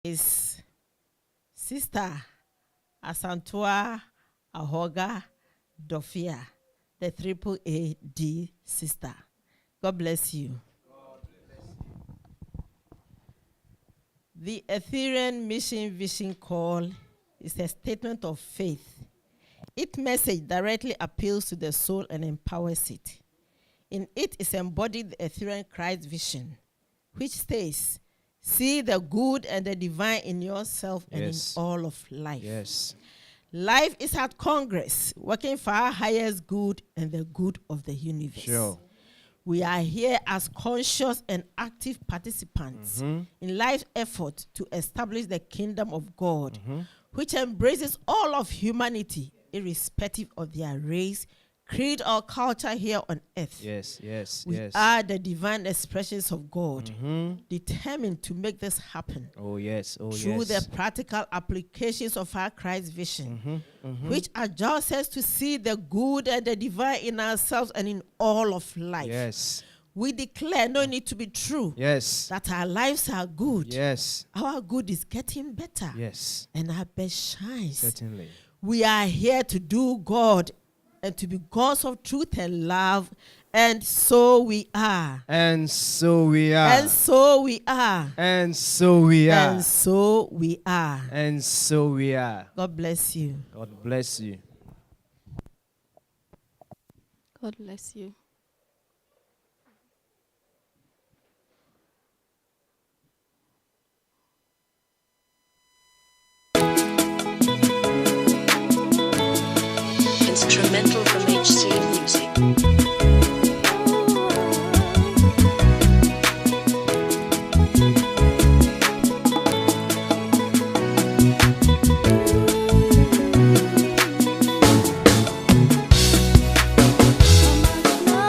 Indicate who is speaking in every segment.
Speaker 1: is Sister Asantua Ahoga Dofia, the triple AD sister. God bless you. The Etherean Mission Vision Call is a statement of faith. Its message directly appeals to the soul and empowers it. In it is embodied the Etherean Christ vision, which states, see the good and the divine in yourself and in all of life.
Speaker 2: Yes.
Speaker 1: Life is at Congress, working for our highest good and the good of the universe.
Speaker 2: Sure.
Speaker 1: We are here as conscious and active participants in life's effort to establish the kingdom of God, which embraces all of humanity, irrespective of their race, creed, or culture here on earth. We are the divine expressions of God, determined to make this happen. Through the practical applications of our Christ vision, which adjusts us to see the good and the divine in ourselves and in all of life. We declare, no need to be true, that our lives are good. Our good is getting better. And our best shines.
Speaker 2: Certainly.
Speaker 1: We are here to do God and to be gods of truth and love, and so we are.
Speaker 2: And so we are.
Speaker 1: And so we are.
Speaker 2: And so we are.
Speaker 1: And so we are.
Speaker 2: And so we are.
Speaker 1: God bless you.
Speaker 2: God bless you.
Speaker 3: God bless you.
Speaker 4: Instrumental from HC Music.
Speaker 5: How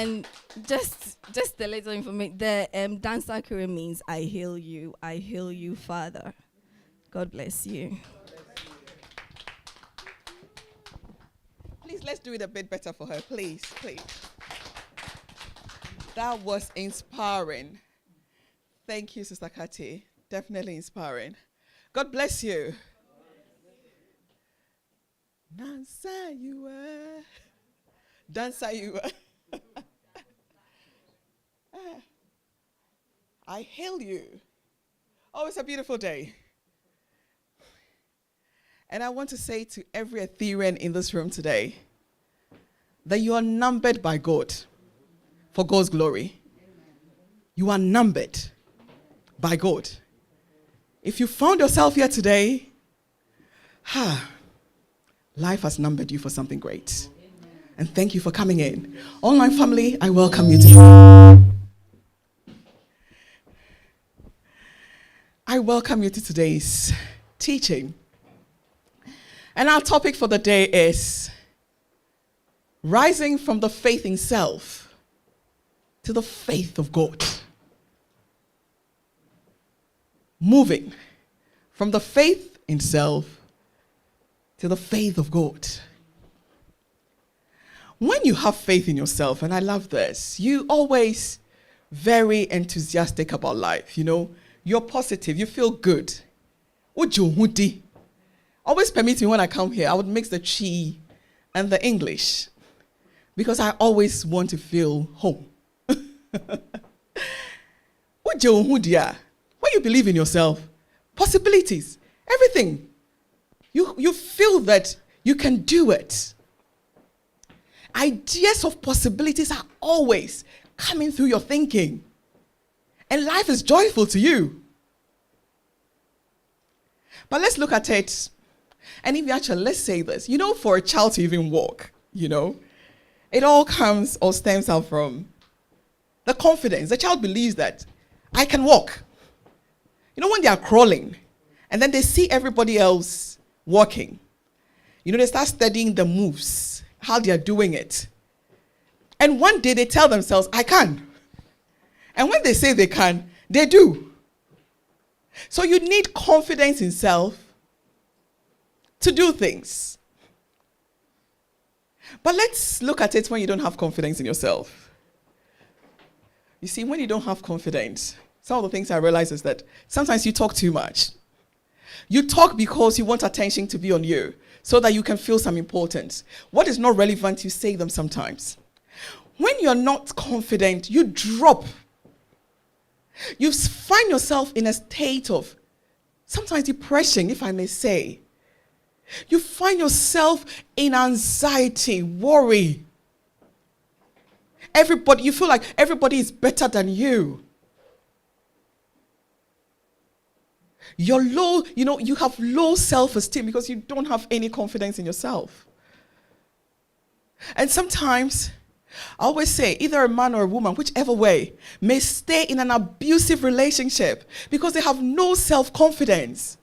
Speaker 3: And just a little information. The dancer Kure means I heal you, Father. God bless you.
Speaker 5: Please, let's do it a bit better for her. Please. That was inspiring. Thank you, Sister Kati. Definitely inspiring. God bless you. Dancer you are. Dancer you are. I hail you. Oh, it's a beautiful day. And I want to say to every Etherean in this room today that you are numbered by God for God's glory. You are numbered by God. If you found yourself here today, life has numbered you for something great. And thank you for coming in. Online family, I welcome you to today's teaching. And our topic for the day is rising from the faith in self to the faith of God. Moving from the faith in self to the faith of God. When you have faith in yourself, and I love this, you always very enthusiastic about life, You're positive, you feel good. Always permit me when I come here, I would mix the chi and the English because I always want to feel home. When you believe in yourself, possibilities, everything, you feel that you can do it. Ideas of possibilities are always coming through your thinking. And life is joyful to you. But let's look at it. And if you actually, let's say this, for a child to even walk, it all comes or stems out from the confidence. The child believes that I can walk. When they are crawling and then they see everybody else walking, they start studying the moves, how they are doing it. And one day they tell themselves, I can. And when they say they can, they do. So you need confidence in self to do things. But let's look at it when you don't have confidence in yourself. You see, when you don't have confidence, some of the things I realize is that sometimes you talk too much. You talk because you want attention to be on you so that you can feel some importance. What is not relevant, you say them sometimes. When you're not confident, you drop. You find yourself in a state of sometimes depression, if I may say. You find yourself in anxiety, worry. You feel like everybody is better than you. You're low, you have low self-esteem because you don't have any confidence in yourself. And sometimes, I always say, either a man or a woman, whichever way, may stay in an abusive relationship because they have no self-confidence.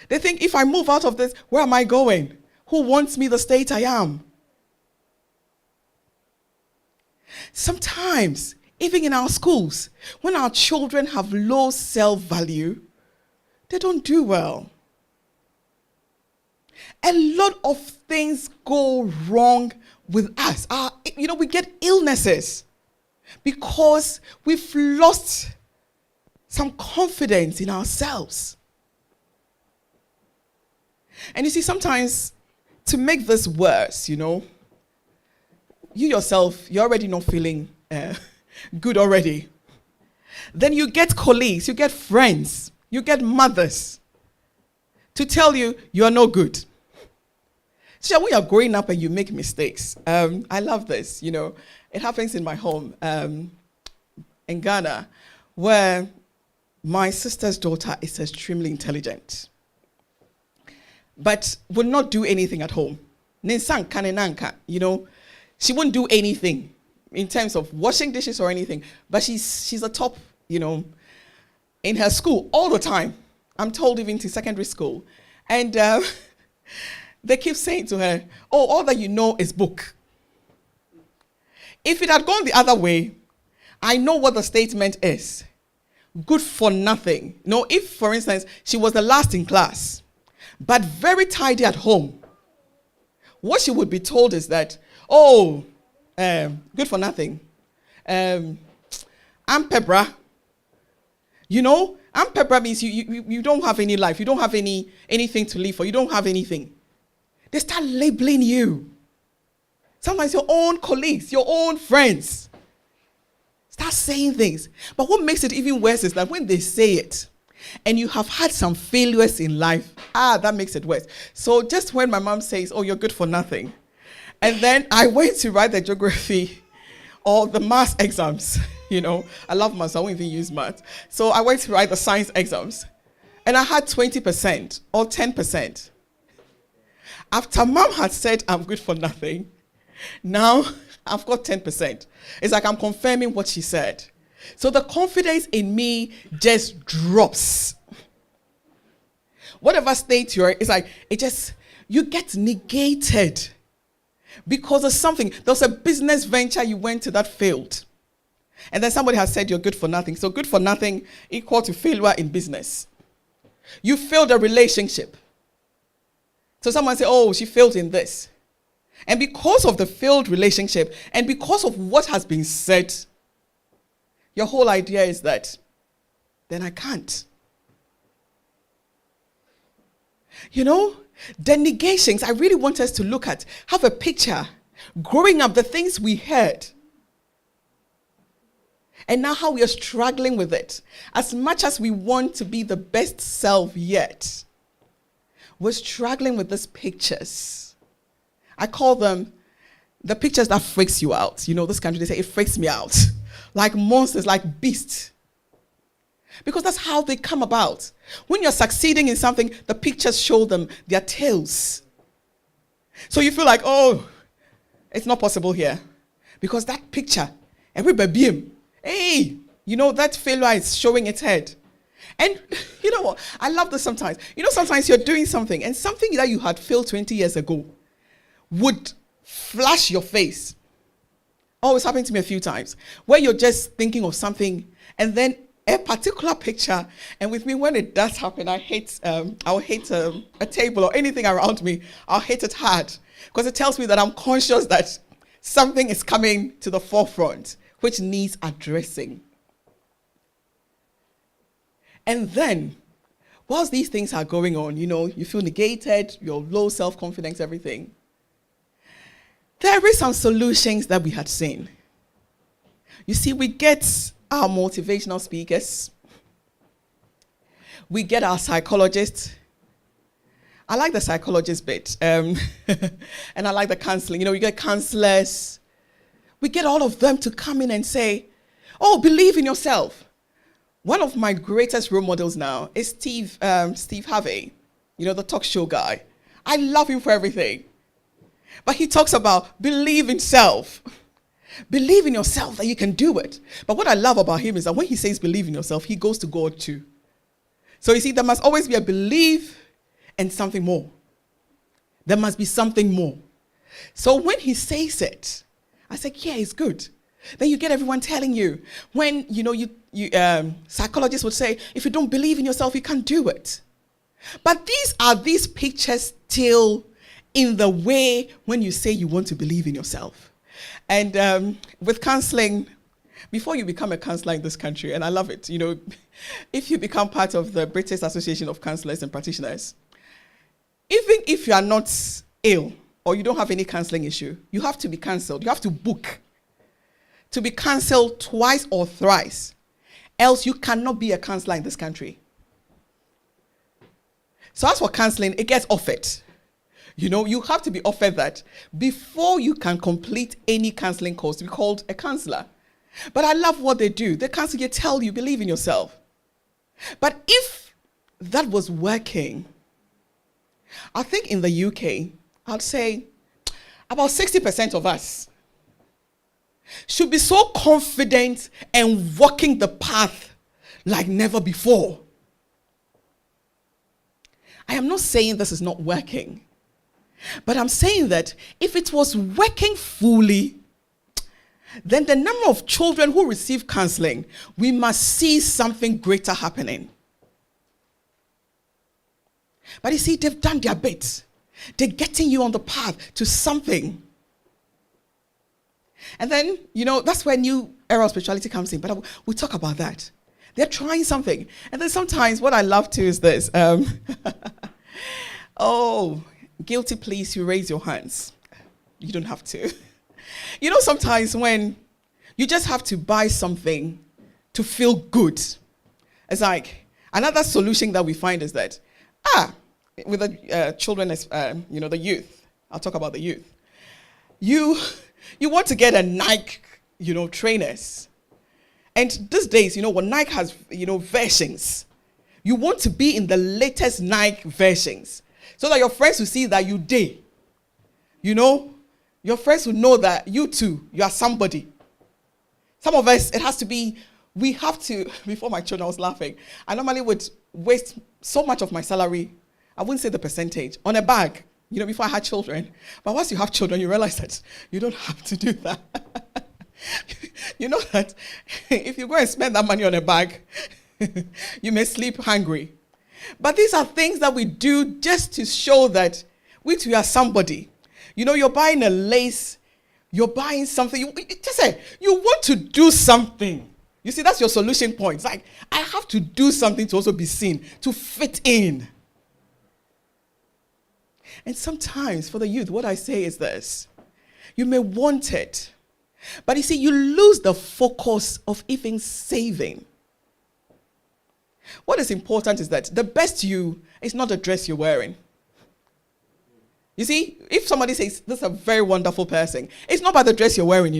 Speaker 5: They think, if I move out of this, where am I going? Who wants me the state I am? Sometimes, even in our schools, when our children have low self-value, they don't do well. A lot of things go wrong with us. We get illnesses because we've lost some confidence in ourselves. And you see, sometimes to make this worse, you yourself, you're already not feeling good already. Then you get colleagues, you get friends, you get mothers to tell you are no good. So when you're growing up and you make mistakes, I love this, It happens in my home in Ghana, where my sister's daughter is extremely intelligent, but would not do anything at home. She wouldn't do anything in terms of washing dishes or anything, but she's a top, in her school all the time. I'm told even to secondary school. And they keep saying to her, all that you know is book. If it had gone the other way, I know what the statement is. Good for nothing. No, if, for instance, she was the last in class, but very tidy at home, what she would be told is that, good for nothing. I'm Pebra. You know, I'm Pebra means you don't have any life. You don't have anything to live for. You don't have anything. They start labeling you. Sometimes your own colleagues, your own friends start saying things. But what makes it even worse is that when they say it, and you have had some failures in life, that makes it worse. So just when my mom says, you're good for nothing, and then I went to write the geography or the maths exams, I love maths, so I won't even use maths. So I went to write the science exams, and I had 20% or 10%. After mom had said I'm good for nothing, now I've got 10%. It's like I'm confirming what she said. So the confidence in me just drops. Whatever state you're in, it's like, you get negated because of something. There's a business venture you went to that failed. And then somebody has said you're good for nothing. So good for nothing equal to failure in business. You failed a relationship. So someone say, she failed in this. And because of the failed relationship and because of what has been said, your whole idea is that, then I can't. The negations I really want us to look at, have a picture, growing up, the things we heard, and now how we are struggling with it. As much as we want to be the best self yet, we're struggling with these pictures. I call them the pictures that freaks you out. This country, they say it freaks me out. Like monsters, like beasts. Because that's how they come about. When you're succeeding in something, the pictures show them their tails. So you feel like, it's not possible here. Because that picture, everybody, that failure is showing its head. And you know what? I love this sometimes. Sometimes you're doing something, and something that you had failed 20 years ago would flash your face. It's happened to me a few times, where you're just thinking of something, and then a particular picture, and with me, when it does happen, I'll hate a table or anything around me. I'll hate it hard, because it tells me that I'm conscious that something is coming to the forefront, which needs addressing. And then, whilst these things are going on, you feel negated, your low self-confidence, everything. There is some solutions that we had seen. You see, we get our motivational speakers. We get our psychologists. I like the psychologist bit. And I like the counseling. You get counselors. We get all of them to come in and say, believe in yourself. One of my greatest role models now is Steve Harvey, the talk show guy. I love him for everything. But he talks about believe in self. Believe in yourself that you can do it. But what I love about him is that when he says believe in yourself, he goes to God too. So you see, there must always be a belief and something more. There must be something more. So when he says it, I said, it's good. Then you get everyone telling you, when, psychologists would say, if you don't believe in yourself, you can't do it. But these pictures still in the way when you say you want to believe in yourself. And with counseling, before you become a counselor in this country, and I love it, if you become part of the British Association of Counsellors and Practitioners, even if you are not ill or you don't have any counselling issue, you have to be counselled. You have to book to be counselled twice or thrice. Else you cannot be a counsellor in this country. So as for counselling, it gets offered. You have to be offered that before you can complete any counseling course to be called a counselor. But I love what they do. They counsel you, tell you, believe in yourself. But if that was working, I think in the UK, I'd say about 60% of us should be so confident and walking the path like never before. I am not saying this is not working. But I'm saying that if it was working fully, then the number of children who receive counseling, we must see something greater happening. But you see, they've done their bit. They're getting you on the path to something. And then, that's where new era of spirituality comes in. But we'll talk about that. They're trying something. And then sometimes what I love too is this. Oh, guilty please, you raise your hands. You don't have to. Sometimes when you just have to buy something to feel good. It's like another solution that we find is that, with the children, the youth. I'll talk about the youth. You want to get a Nike, trainers. And these days, when Nike has, versions, you want to be in the latest Nike versions so that your friends will see that you did. Your friends will know that you too, you are somebody. Some of us, it has to be, we have to, before my children, I was laughing. I normally would waste so much of my salary, I wouldn't say the percentage, on a bag, before I had children. But once you have children, you realize that you don't have to do that. You know that if you go and spend that money on a bag, you may sleep hungry. But these are things that we do just to show that we are somebody. You're buying a lace, you're buying something. You want to do something. You see, that's your solution point. It's like, I have to do something to also be seen, to fit in. And sometimes for the youth, what I say is this. You may want it, but you see, you lose the focus of even saving. What is important is that the best you is not the dress you're wearing. You see, if somebody says, this is a very wonderful person, it's not by the dress you're wearing,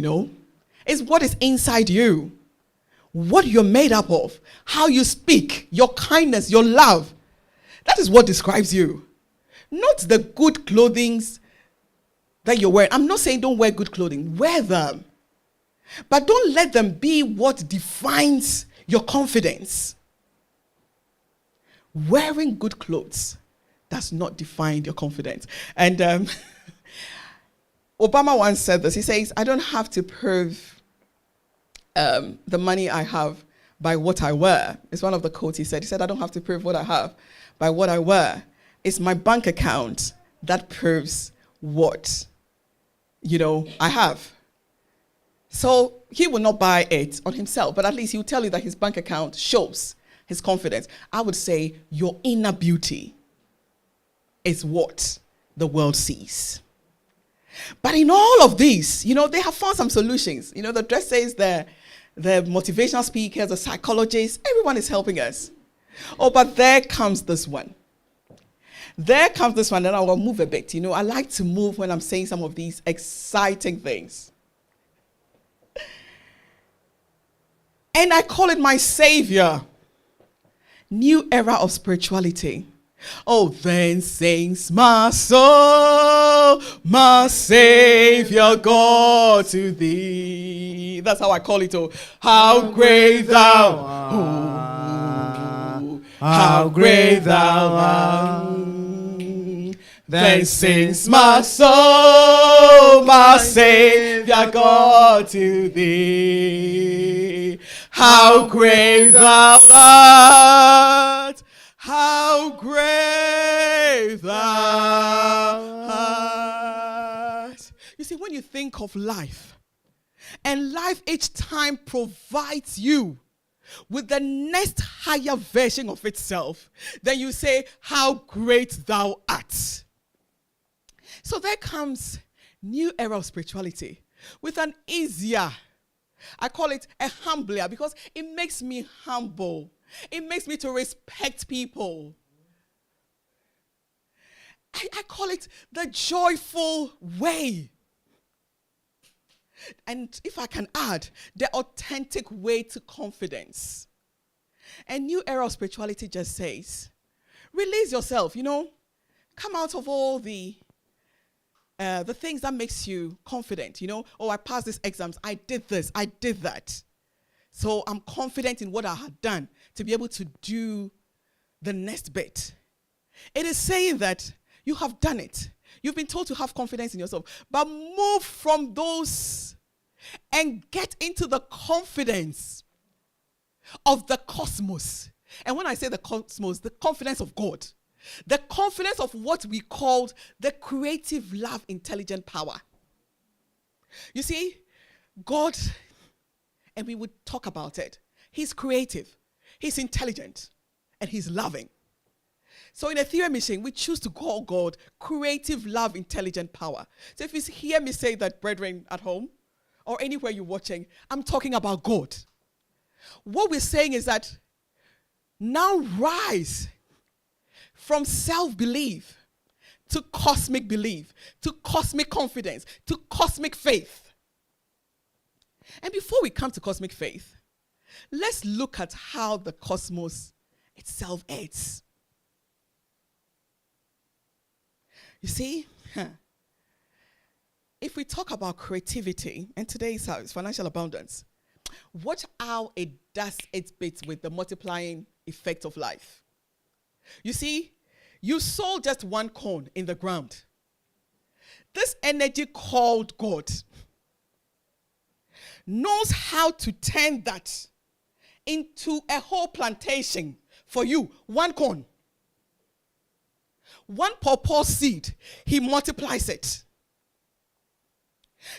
Speaker 5: It's what is inside you. What you're made up of. How you speak. Your kindness, your love. That is what describes you. Not the good clothing that you're wearing. I'm not saying don't wear good clothing. Wear them. But don't let them be what defines your confidence. Wearing good clothes does not define your confidence. And Obama once said this. He says, I don't have to prove the money I have by what I wear. It's one of the quotes he said. He said, I don't have to prove what I have by what I wear. It's my bank account that proves what, I have. So he will not buy it on himself, but at least he will tell you that his bank account shows his confidence. I would say your inner beauty is what the world sees. But in all of these, they have found some solutions. The dress says the motivational speakers, the psychologists, everyone is helping us. Oh, but there comes this one. Then I will move a bit. I like to move when I'm saying some of these exciting things. And I call it my savior. New era of spirituality. Oh, then sings my soul, my Savior God to thee. That's how I call it. Oh, how great thou art. Oh, how great thou art. Then sings my soul, my Savior God to thee. How great thou art. How great thou art. You see, when you think of life, and life each time provides you with the next higher version of itself, then you say, how great thou art. So there comes new era of spirituality with an easier, I call it a humbler, because it makes me humble. It makes me to respect people. I call it the joyful way. And if I can add, the authentic way to confidence. And new era of spirituality just says, release yourself, come out of all the things that makes you confident, Oh, I passed these exams, I did this, I did that. So I'm confident in what I had done to be able to do the next bit. It is saying that you have done it. You've been told to have confidence in yourself. But move from those and get into the confidence of the cosmos. And when I say the cosmos, the confidence of God, the confidence of what we called the creative, love, intelligent power. You see, God, and we would talk about it, he's creative, he's intelligent, and he's loving. So in Etherean mission, we choose to call God creative, love, intelligent power. So if you hear me say that, brethren, at home, or anywhere you're watching, I'm talking about God. What we're saying is that now rise from self-belief to cosmic belief, to cosmic confidence, to cosmic faith. And before we come to cosmic faith, let's look at how the cosmos itself is. You see, if we talk about creativity, and today is financial abundance, watch how it does its bits with the multiplying effect of life. You see, you sow just one corn in the ground. This energy called God knows how to turn that into a whole plantation for you, one corn. One pawpaw seed, he multiplies it.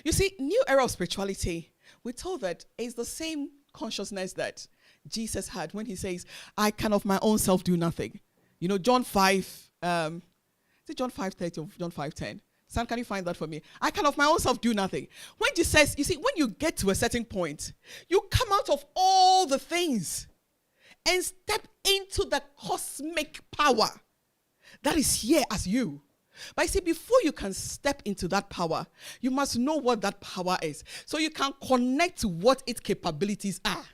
Speaker 5: You see, new era of spirituality, we're told that it's the same consciousness that Jesus had when he says, I can of my own self do nothing. You know, John 5, is it John 5:30 or John 5:10? Son, can you find that for me? I can of my own self do nothing. When Jesus says, you see, when you get to a certain point, you come out of all the things and step into the cosmic power that is here as you. But you see, before you can step into that power, you must know what that power is, so you can connect to what its capabilities are.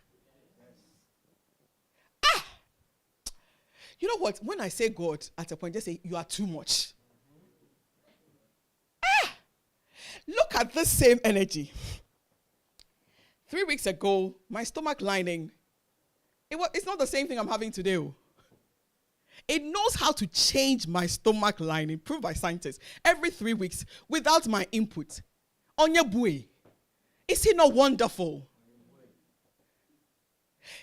Speaker 5: You know what? When I say God, at a point, just say, you are too much. Look at this same energy. 3 weeks ago, my stomach lining, it's not the same thing I'm having today. It knows how to change my stomach lining, proved by scientists, every 3 weeks without my input. Onya bue. Is he not wonderful?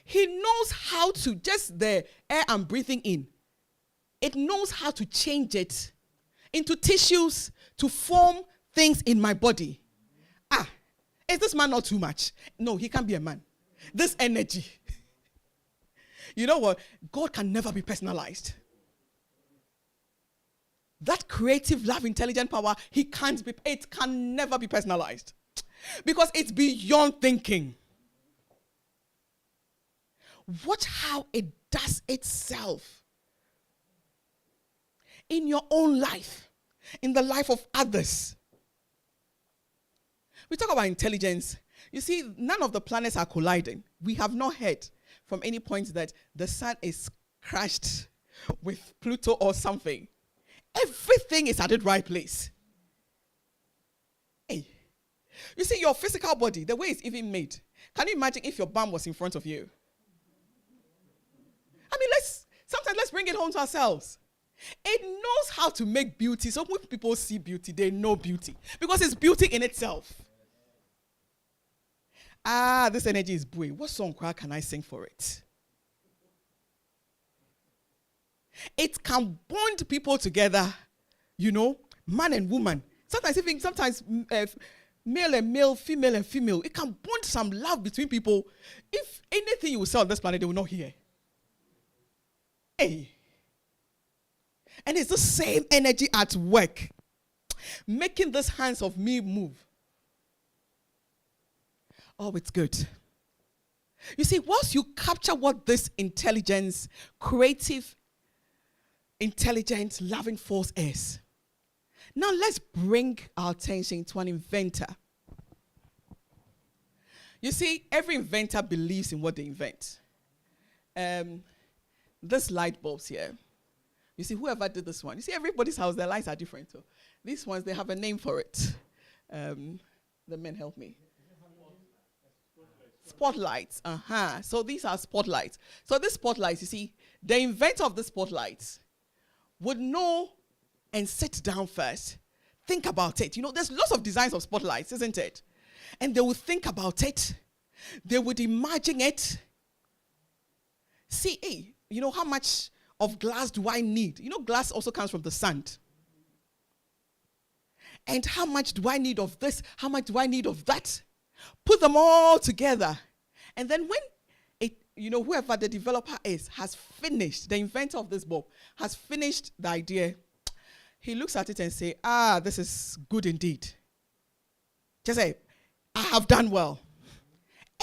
Speaker 5: He knows how to, just the air I'm breathing in, it knows how to change it into tissues to form things in my body. Is this man not too much? No, he can't be a man. This energy. You know what? God can never be personalized. That creative, love, intelligent power, it can never be personalized. Because it's beyond thinking. Watch how it does itself in your own life, in the life of others. We talk about intelligence. You see, none of the planets are colliding. We have not heard from any point that the sun is crashed with Pluto or something. Everything is at the right place. Hey, you see, your physical body, the way it's even made. Can you imagine if your bum was in front of you? I mean, sometimes let's bring it home to ourselves. It knows how to make beauty. So when people see beauty, they know beauty. Because it's beauty in itself. This energy is buoy. What song can I sing for it? It can bond people together, you know, man and woman. Sometimes male and male, female and female. It can bond some love between people. If anything you will say on this planet, they will not hear. Hey. And it's the same energy at work, making these hands of me move. Oh, it's good. You see, once you capture what this intelligence, creative, intelligent, loving force is, now let's bring our attention to an inventor. You see, every inventor believes in what they invent. This light bulbs here. You see, whoever did this one. You see, everybody's house, their lights are different. So these ones, they have a name for it. The men help me. Spotlights. So these are spotlights. So these spotlights, you see, the inventor of the spotlights would know and sit down first. Think about it. You know, there's lots of designs of spotlights, isn't it? And they would think about it. They would imagine it. See, you know, how much of glass do I need? You know, glass also comes from the sand. And how much do I need of this? How much do I need of that? Put them all together. And then when it, you know, whoever the developer is has finished, the inventor of this bulb has finished the idea, he looks at it and say, this is good indeed. Just say, I have done well.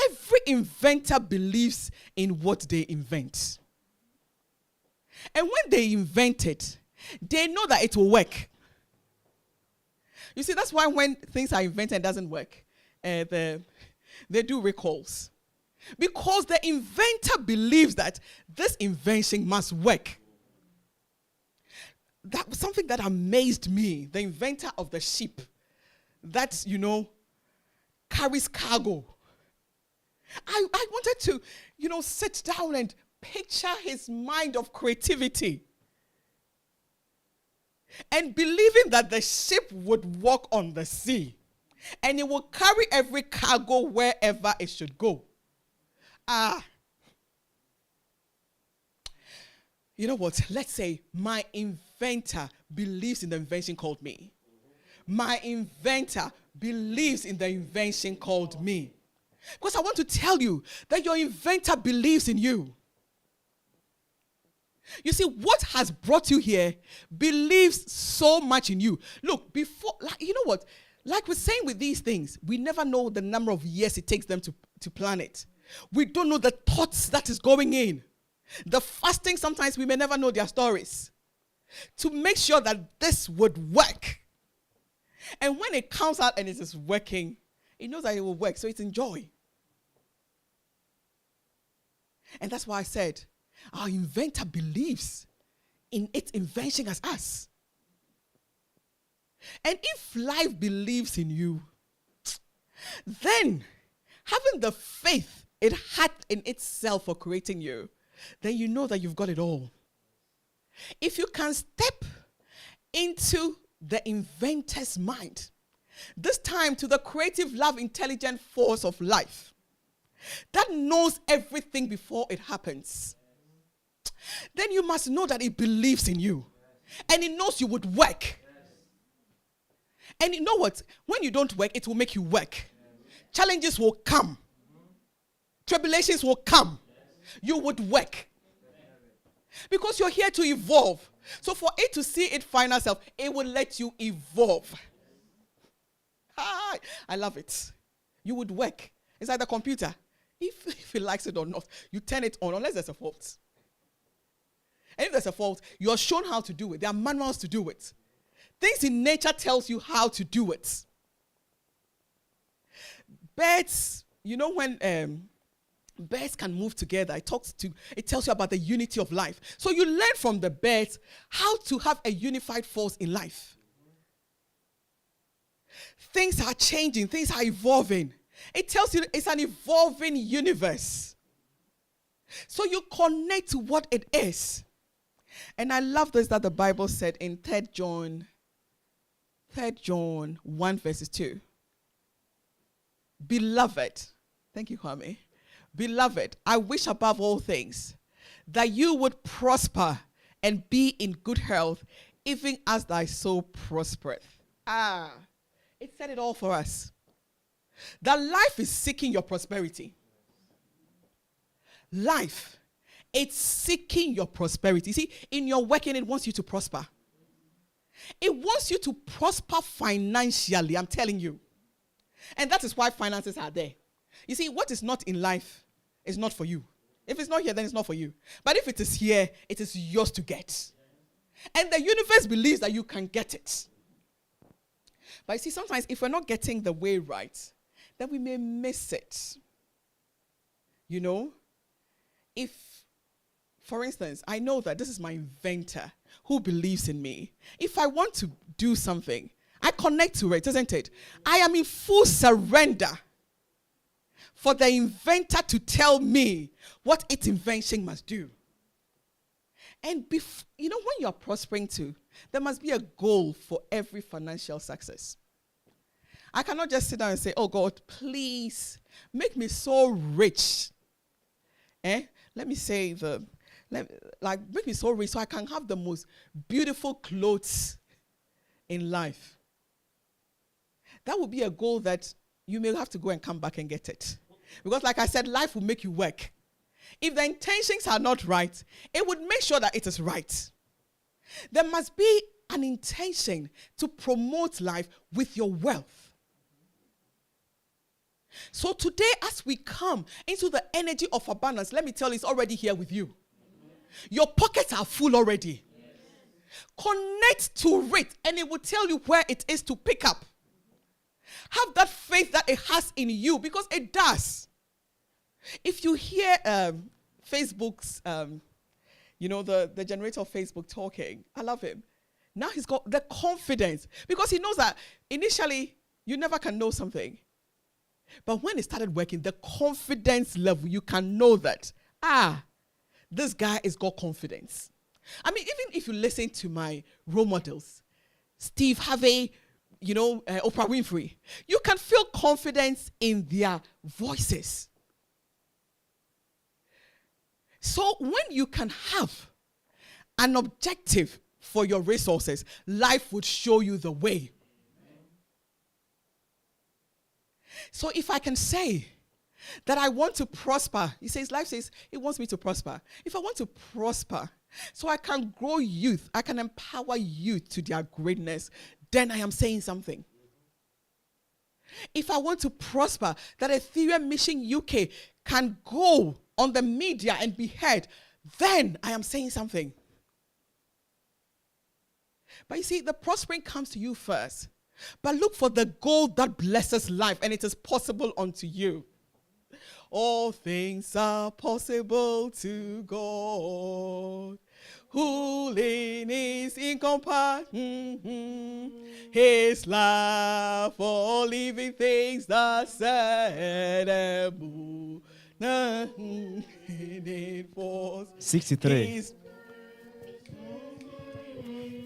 Speaker 5: Every inventor believes in what they invent. And when they invent it, they know that it will work. You see, that's why when things are invented and doesn't work, they do recalls. Because the inventor believes that this invention must work. That was something that amazed me. The inventor of the ship that, you know, carries cargo. I wanted to, you know, sit down and picture his mind of creativity. And believing that the ship would walk on the sea. And it will carry every cargo wherever it should go. You know what? Let's say my inventor believes in the invention called me. My inventor believes in the invention called me. Because I want to tell you that your inventor believes in you. You see, what has brought you here believes so much in you. Look, before, like, you know what? Like we're saying with these things, we never know the number of years it takes them to plan it. We don't know the thoughts that is going in. The fasting, sometimes we may never know their stories. To make sure that this would work. And when it comes out and it is working, it knows that it will work, so it's in joy. And that's why I said, our inventor believes in its invention as us. And if life believes in you, then having the faith it had in itself for creating you, then you know that you've got it all. If you can step into the inventor's mind, this time to the creative, love, intelligent force of life that knows everything before it happens, then you must know that it believes in you. And it knows you would work. And you know what? When you don't work, it will make you work. Challenges will come. Tribulations will come. You would work. Because you're here to evolve. So for it to see its final self, it will let you evolve. I love it. You would work. It's like the computer. If it likes it or not, you turn it on unless there's a fault. And if there's a fault, you're shown how to do it. There are manuals to do it. Things in nature tells you how to do it. Birds, you know when birds can move together, it tells you about the unity of life. So you learn from the birds how to have a unified force in life. Things are changing, things are evolving. It tells you it's an evolving universe. So you connect to what it is. And I love this that the Bible said in 3 John 1 verses 2. Beloved, thank you, Kwame. Beloved, I wish above all things that you would prosper and be in good health, even as thy soul prospereth. It said it all for us. That life is seeking your prosperity. Life, it's seeking your prosperity. See, in your working, it wants you to prosper. It wants you to prosper financially, I'm telling you. And that is why finances are there. You see, what is not in life is not for you. If it's not here, then it's not for you. But if it is here, it is yours to get. And the universe believes that you can get it. But you see, sometimes if we're not getting the way right, then we may miss it. You know? If, for instance, I know that this is my inventor who believes in me. If I want to do something, I connect to it, isn't it? I am in full surrender for the inventor to tell me what its invention must do. And you know, when you're prospering too, there must be a goal for every financial success. I cannot just sit down and say, oh God, please make me so rich. Let me say make me so rich so I can have the most beautiful clothes in life. That would be a goal that you may have to go and come back and get it. Because like I said, life will make you work. If the intentions are not right, it would make sure that it is right. There must be an intention to promote life with your wealth. So today, as we come into the energy of abundance, let me tell you, it's already here with you. Your pockets are full already. Connect to it, and it will tell you where it is to pick up. Have that faith that it has in you, because it does. If you hear Facebook's, the generator of Facebook talking, I love him. Now he's got the confidence, because he knows that initially you never can know something. But when it started working, the confidence level, you can know that, this guy has got confidence. I mean, even if you listen to my role models, Steve Harvey, Oprah Winfrey, you can feel confidence in their voices. So when you can have an objective for your resources, life would show you the way. So if I can say that I want to prosper, life says it wants me to prosper. If I want to prosper, so I can grow youth, I can empower youth to their greatness, then I am saying something. If I want to prosper, that Etherean Mission UK can go on the media and be heard, then I am saying something. But you see, the prospering comes to you first. But look for the goal that blesses life, and it is possible unto you. All things are possible to God, who in his incomparable, his love for living things that said and move.
Speaker 2: 63.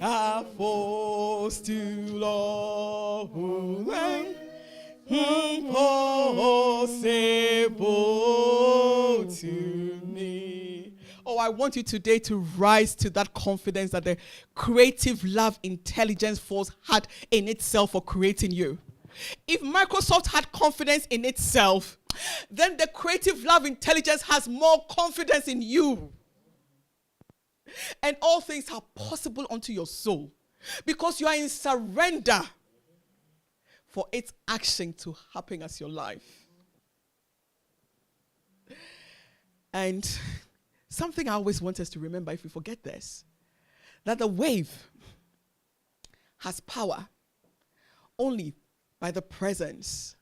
Speaker 5: Are forced to love impossible to me. Oh, I want you today to rise to that confidence that the creative love intelligence force had in itself for creating you. If Microsoft had confidence in itself, then the creative love intelligence has more confidence in you. And all things are possible unto your soul, because you are in surrender for its action to happen as your life. And something I always want us to remember, if we forget this, that the wave has power only by the presence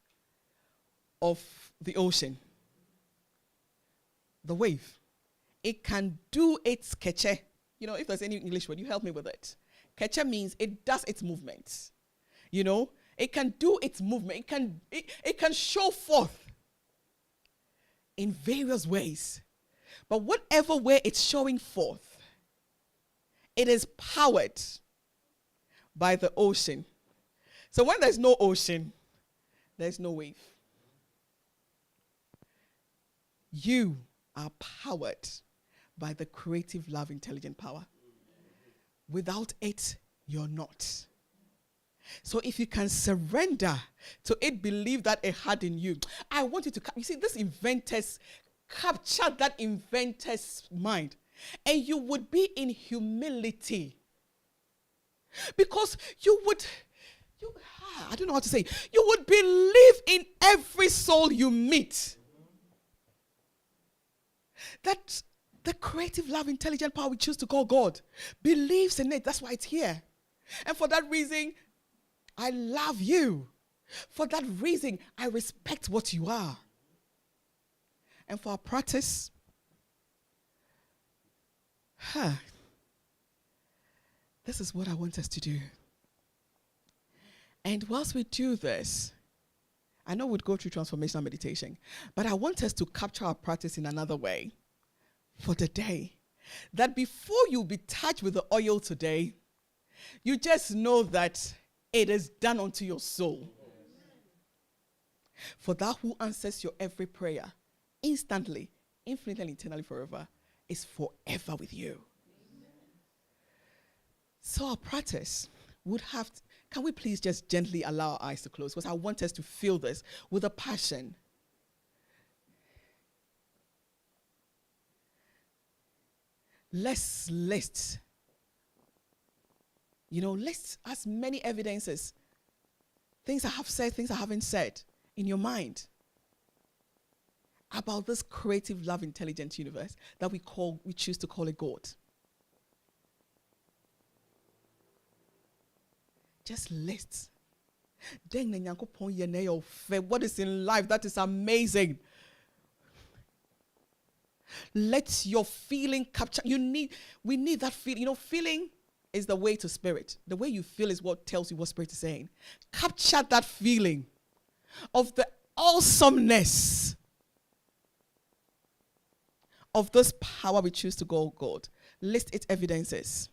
Speaker 5: of the ocean. The wave. It can do its keche. If there's any English word, you help me with it. Keche means it does its movements. It can do its movement. It can show forth in various ways. But whatever way it's showing forth, it is powered by the ocean. So when there's no ocean, there's no wave. You are powered by the creative love intelligent power. Without it, you're not. So if you can surrender to it, believe that it had in you. I want you to, this inventors, capture that inventor's mind. And you would be in humility. Because I don't know how to say, you would believe in every soul you meet. That the creative love intelligent power we choose to call God believes in it. That's why it's here. And for that reason, I love you. For that reason, I respect what you are. And for our practice, this is what I want us to do. And whilst we do this, I know we'd go through transformational meditation, but I want us to capture our practice in another way for the day. That before you be touched with the oil today, you just know that it is done unto your soul. For thou who answers your every prayer, instantly, infinitely, and eternally forever, is forever with you. So our practice would have to, can we please just gently allow our eyes to close? Because I want us to feel this with a passion. Let's list, list as many evidences, things I have said, things I haven't said in your mind about this creative, love, intelligent universe that we choose to call it God. Just list. What is in life that is amazing? Let your feeling capture. We need that feeling. Feeling is the way to spirit. The way you feel is what tells you what spirit is saying. Capture that feeling of the awesomeness of this power we choose to call God. List its evidences.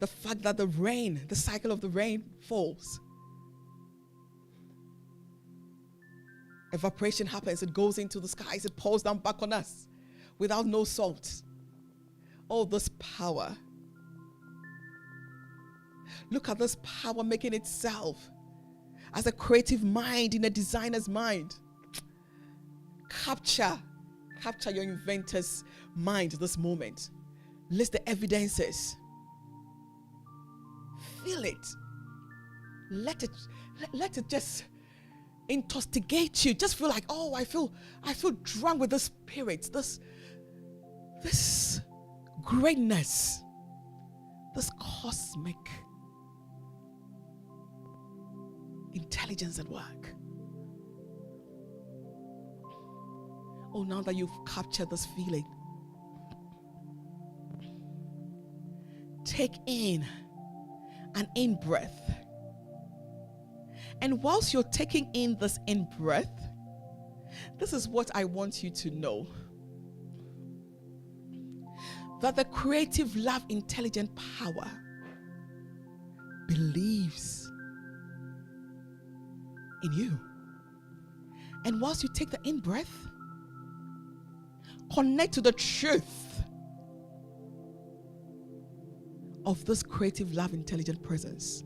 Speaker 5: The fact that the cycle of the rain falls. Evaporation happens, it goes into the skies, it pours down back on us without no salt. All this power. Look at this power making itself as a creative mind in a designer's mind. Capture your inventor's mind this moment. List the evidences. Feel it. Let it just intoxicate you. Just feel like, oh, I feel drunk with the spirit, this greatness, this cosmic intelligence at work. Oh, now that you've captured this feeling, take in an in-breath. And whilst you're taking in this in-breath, this is what I want you to know. That the creative, love, intelligent power believes in you. And whilst you take the in-breath, connect to the truth of this creative, love, intelligent presence.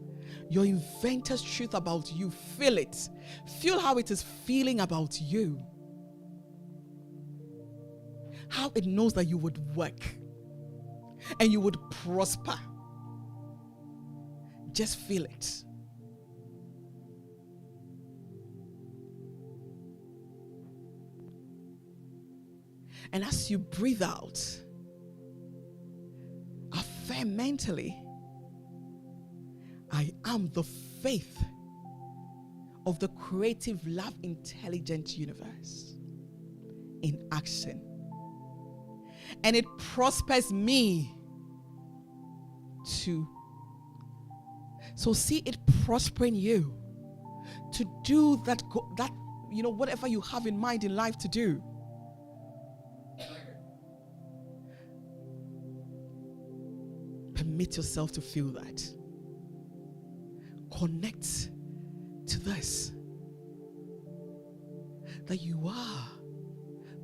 Speaker 5: Your inventor's truth about you. Feel it. Feel how it is feeling about you. How it knows that you would work and you would prosper. Just feel it. And as you breathe out, affirm mentally, I am the faith of the creative, love, intelligent universe in action. And it prospers me to. So see it prospering you to do that, whatever you have in mind in life to do. Permit yourself to feel that. Connect to this. That you are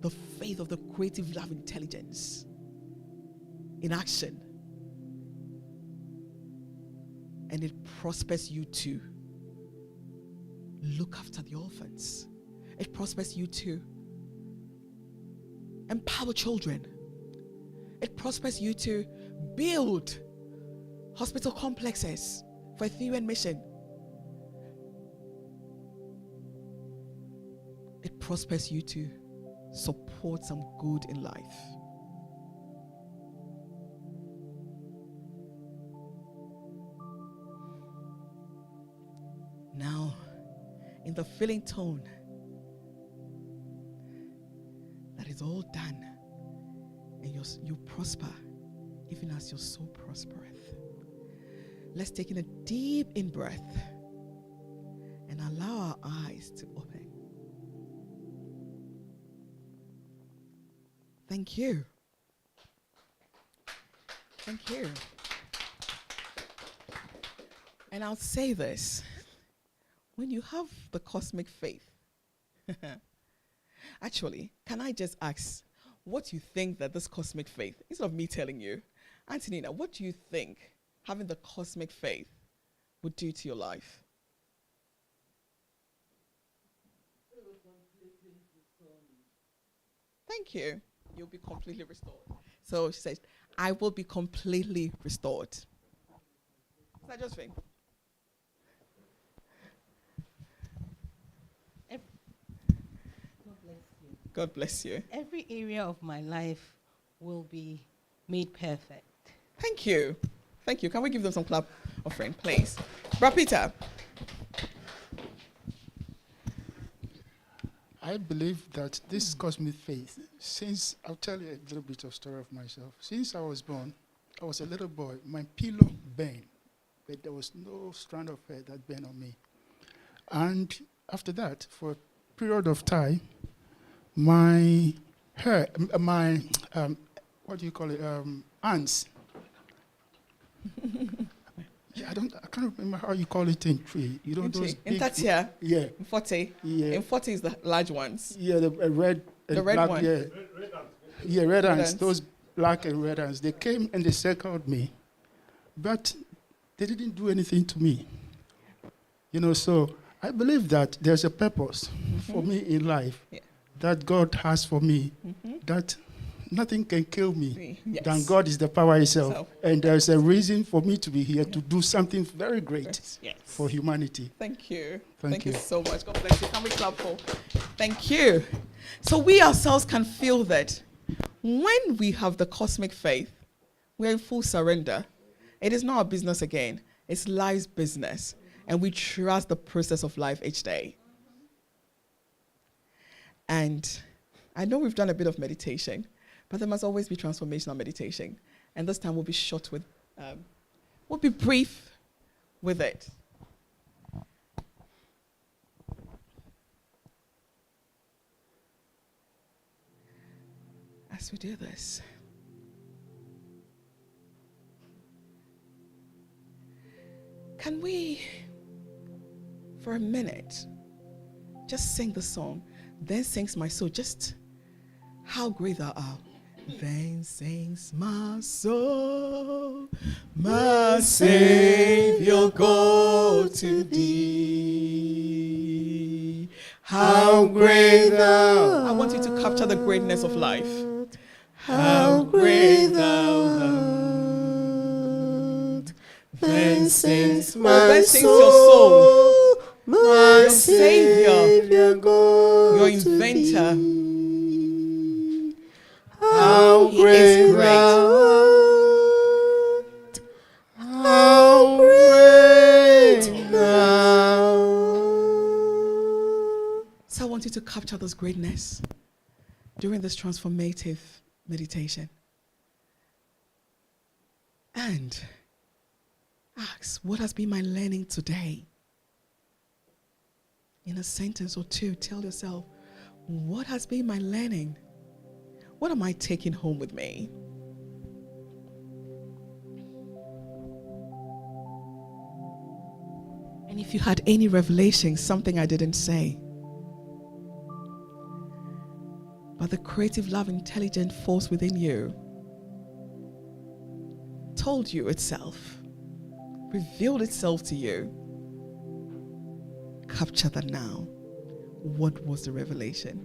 Speaker 5: the faith of the creative, love, intelligence in action. And it prospers you to look after the orphans. It prospers you to empower children. It prospers you to build hospital complexes for Etherean mission. It prospers you to support some good in life. Now, in the feeling tone, that is all done, and you prosper, even as your soul prospereth. Let's take in a deep in-breath and allow our eyes to open. Thank you. Thank you. And I'll say this. When you have the cosmic faith, actually, can I just ask what you think that this cosmic faith, instead of me telling you, Antonina, what do you think having the cosmic faith would do to your life? Thank you. You'll be completely restored. So she says, I will be completely restored. Is that just thing? God bless you.
Speaker 6: Every area of my life will be made perfect.
Speaker 5: Thank you. Thank you. Can we give them some clap offering, please? Bra Peter.
Speaker 2: I believe that this cosmic faith, since, I'll tell you a little bit of story of myself. Since I was born, I was a little boy. My pillow burned, but there was no strand of hair that burned on me. And after that, for a period of time, my hair, what do you call it, ants. Yeah, I can't remember how you call it in tree. You don't those
Speaker 5: in
Speaker 2: big,
Speaker 5: Tatia.
Speaker 2: yeah.
Speaker 5: In 40.
Speaker 2: Yeah.
Speaker 5: In 40 is the large ones.
Speaker 2: Yeah, the red and
Speaker 5: The red
Speaker 2: black,
Speaker 5: one.
Speaker 2: yeah. Yeah, red ants,
Speaker 5: ants.
Speaker 2: those black and red ants. They came and they circled me, but they didn't do anything to me. You know, so I believe that there's a purpose for me in life that God has for me, that nothing can kill me
Speaker 5: Yes.
Speaker 2: than God is the power itself.
Speaker 5: So-
Speaker 2: And there's a reason for me to be here to do something very great
Speaker 5: Yes.
Speaker 2: for humanity.
Speaker 5: Thank you.
Speaker 2: Thank
Speaker 5: you
Speaker 2: you.
Speaker 5: so much. God bless you. Can we clap for? Thank you. So we ourselves can feel that when we have the cosmic faith, we're in full surrender. It is not our business again. It's life's business. And we trust the process of life each day. And I know we've done a bit of meditation, but there must always be transformational meditation. And this time we'll be short with, we'll be brief with it. As we do this, can we, for a minute, just sing the song? Then sings my soul, just how great thou art. Then sings my soul, my Savior, go to thee. How great thou art. I want you to capture the greatness of life. How great thou art. Then sings your soul, my Savior, your inventor. How great thou art. How great thou art. So I want you to capture this greatness during this transformative meditation. And ask, what has been my learning today? In a sentence or two, tell yourself, what has been my learning? What am I taking home with me? And if you had any revelation, something I didn't say, but the creative, love, intelligent force within you told you itself, revealed itself to you, capture that now. What was the revelation?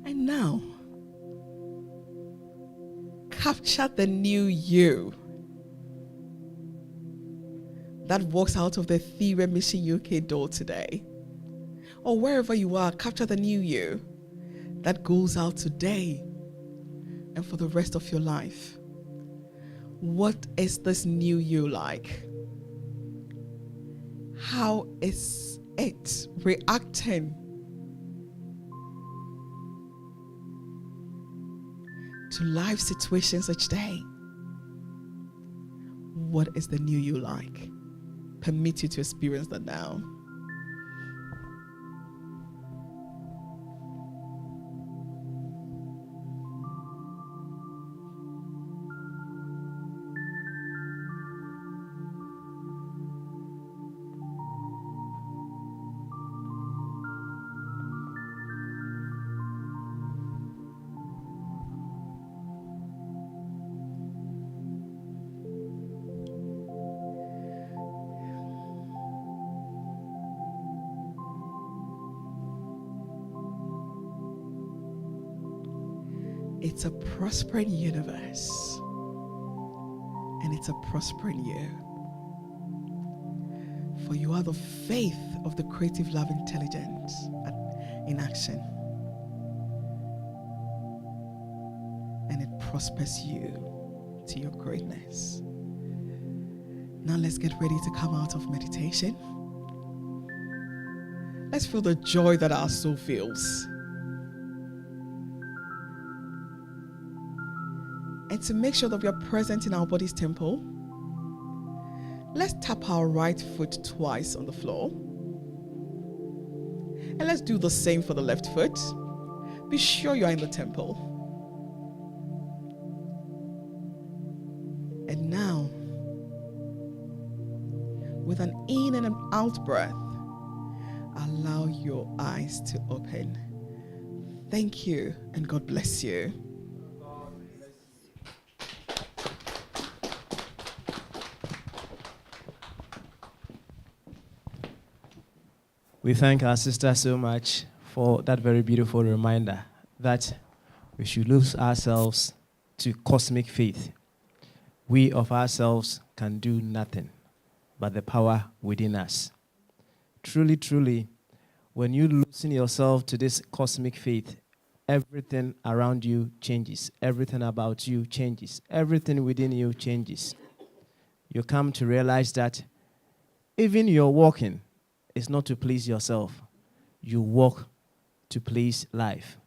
Speaker 5: And now, capture the new you that walks out of the Etherean Mission UK door today. Or wherever you are, capture the new you that goes out today and for the rest of your life. What is this new you like? How is it reacting to life situations each day. What is the new you like? Permit you to experience that now. It's a prospering universe, and it's a prospering year. For you are the faith of the creative love intelligence in action. And it prospers you to your greatness. Now let's get ready to come out of meditation. Let's feel the joy that our soul feels. And to make sure that we are present in our body's temple, let's tap our right foot twice on the floor. And let's do the same for the left foot. Be sure you are in the temple. And now, with an in and an out breath, allow your eyes to open. Thank you, and God bless you.
Speaker 7: We thank our sister so much for that very beautiful reminder that we should lose ourselves to cosmic faith. We of ourselves can do nothing but the power within us. Truly, truly, when you loosen yourself to this cosmic faith, everything around you changes. Everything about you changes. Everything within you changes. You come to realize that even your walking is not to please yourself. You walk to please life.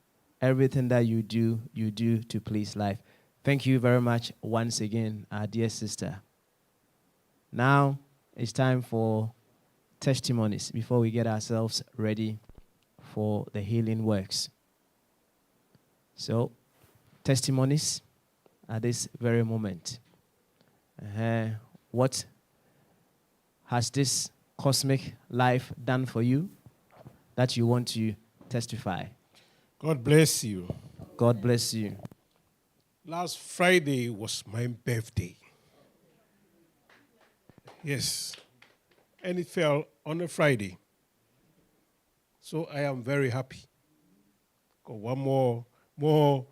Speaker 7: Everything that you do to please life. Thank you very much once again, our dear sister. Now it's time for testimonies before we get ourselves ready for the healing works. So, testimonies at this very moment. What has this cosmic life done for you that you want to testify?
Speaker 8: God bless you.
Speaker 7: God bless you.
Speaker 8: Last Friday was my birthday. Yes. And it fell on a Friday. So I am very happy. Got one more,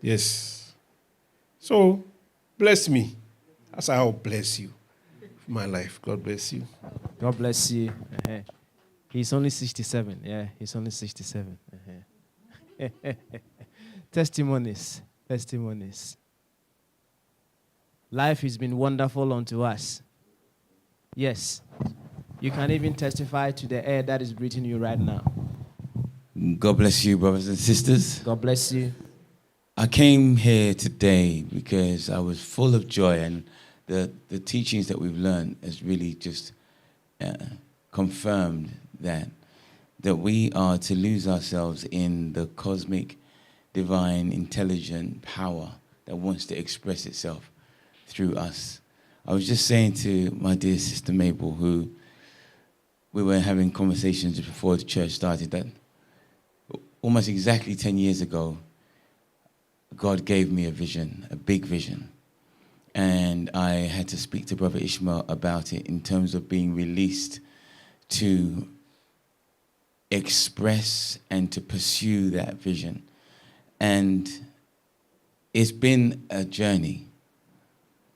Speaker 8: yes. So bless me as I will bless you. My life. God bless you.
Speaker 7: God bless you. He's only 67. Yeah, he's only 67. Testimonies. Life has been wonderful unto us. Yes. You can even testify to the air that is breathing you right now.
Speaker 9: God bless you, brothers and sisters.
Speaker 7: God bless you.
Speaker 9: I came here today because I was full of joy, and the teachings that we've learned has really just confirmed that we are to lose ourselves in the cosmic, divine, intelligent power that wants to express itself through us. I was just saying to my dear sister Mabel, who we were having conversations before the church started, that almost exactly 10 years ago, God gave me a vision, a big vision. And I had to speak to Brother Ishmael about it in terms of being released to express and to pursue that vision. And it's been a journey.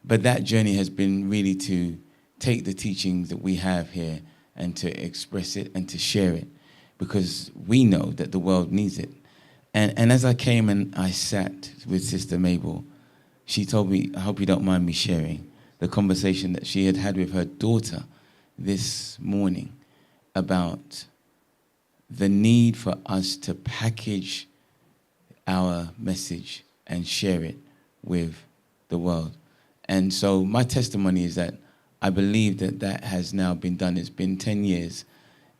Speaker 9: But that journey has been really to take the teachings that we have here and to express it and to share it, because we know that the world needs it. And as I came and I sat with Sister Mabel, she told me, I hope you don't mind me sharing, the conversation that she had with her daughter this morning about the need for us to package our message and share it with the world. And so my testimony is that I believe that that has now been done. It's been 10 years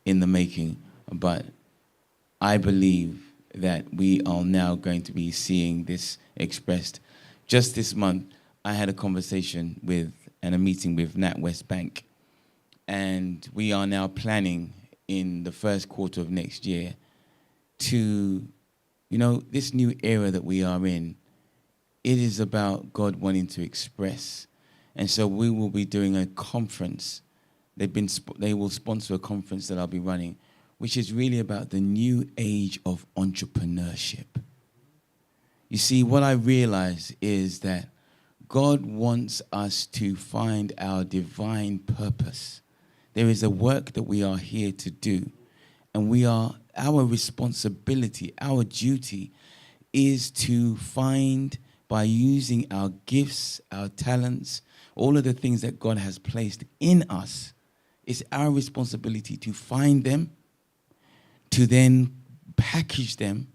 Speaker 9: in the making, but I believe that we are now going to be seeing this expressed. Just this month, I had a conversation with and a meeting with NatWest Bank, and we are now planning in the first quarter of next year to, this new era that we are in, it is about God wanting to express. And so we will be doing a conference. They will sponsor a conference that I'll be running, which is really about the new age of entrepreneurship. You see, what I realize is that God wants us to find our divine purpose. There is a work that we are here to do, and our responsibility, our duty is to find, by using our gifts, our talents, all of the things that God has placed in us, it's our responsibility to find them, to then package them,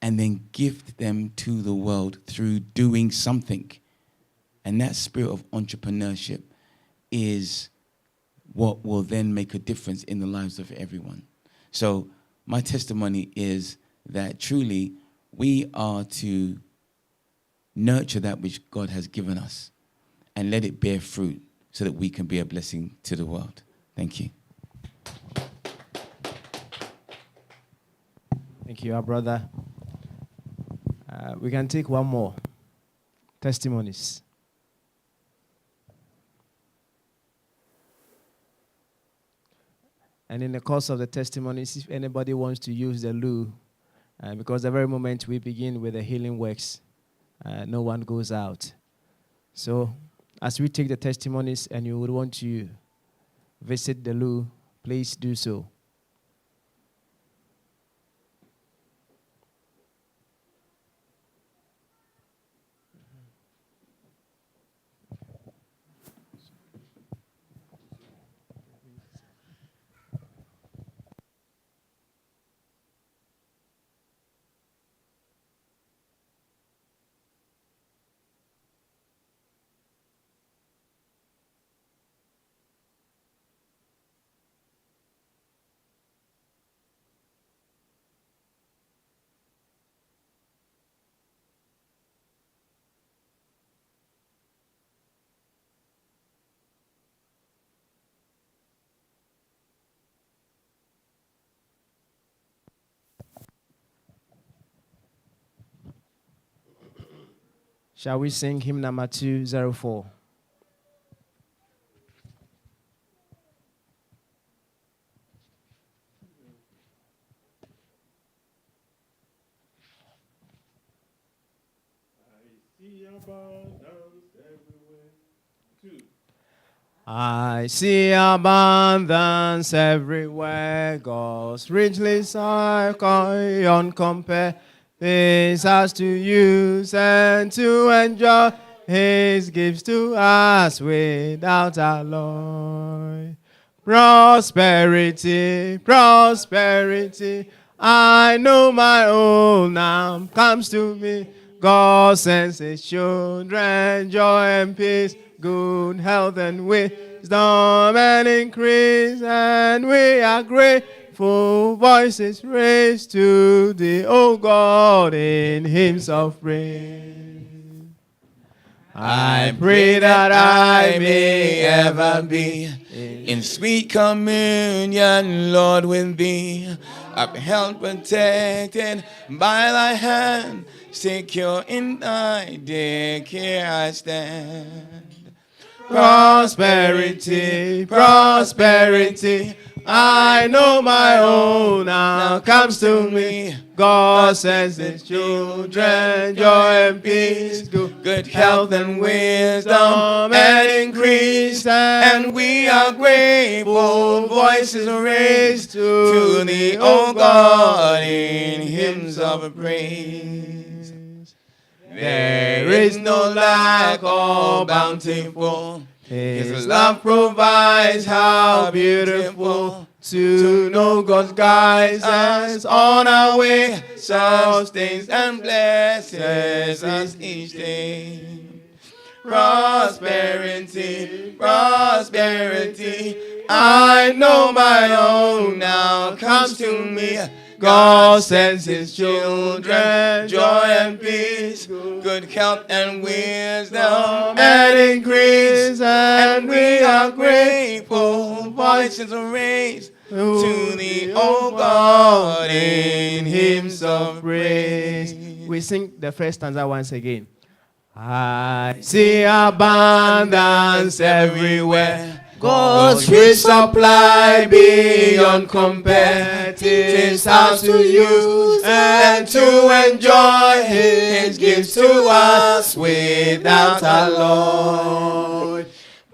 Speaker 9: and then gift them to the world through doing something. And that spirit of entrepreneurship is what will then make a difference in the lives of everyone. So my testimony is that truly we are to nurture that which God has given us and let it bear fruit so that we can be a blessing to the world. Thank you.
Speaker 7: Thank you, our brother. We can take one more. Testimonies. And in the course of the testimonies, if anybody wants to use the loo, because the very moment we begin with the healing works, no one goes out. So as we take the testimonies and you would want to visit the loo, please do so. Shall we sing hymn number 204? I see abundance everywhere, God's richly cycle uncompared. This has to use and to enjoy His gifts to us without alloy. Prosperity, prosperity, I know my own now comes to me. God sends His children joy and peace, good health and wisdom and increase, and we are grateful voices raised to Thee, O God, in hymns of praise.
Speaker 9: I pray that I may ever be in sweet communion, Lord, with Thee, upheld, protected by Thy hand, secure in Thy dear care I stand. Prosperity, prosperity, I know my own now comes to me. God sends His children joy and peace, good health and wisdom and increase, and we are grateful voices raised to Thee, O God, in hymns of praise. There is no lack, all bountiful,
Speaker 7: His love provides, how beautiful to know God's guidance on our way, sustains and blesses us each day. Prosperity, prosperity, I know my own now comes to me. God sends his children joy and peace, good health and wisdom and increase, and we are grateful. Voices are raised to the O God in hymns of praise. We sing the first stanza once again. I see abundance everywhere. God's rich supply beyond compare. 'Tis ours to use and to enjoy his gifts to us without our Lord.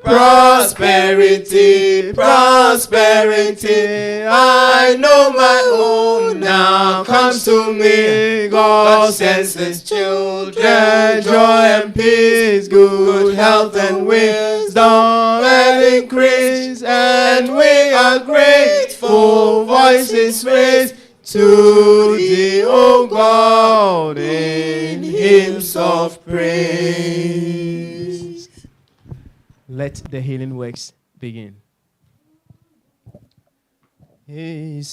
Speaker 7: Prosperity, prosperity, I know my own now comes to me. God sends his children joy and peace, good health and wisdom and increase, and we are grateful. Voices raised to thee, O God, in hymns of praise. Let the healing works begin. He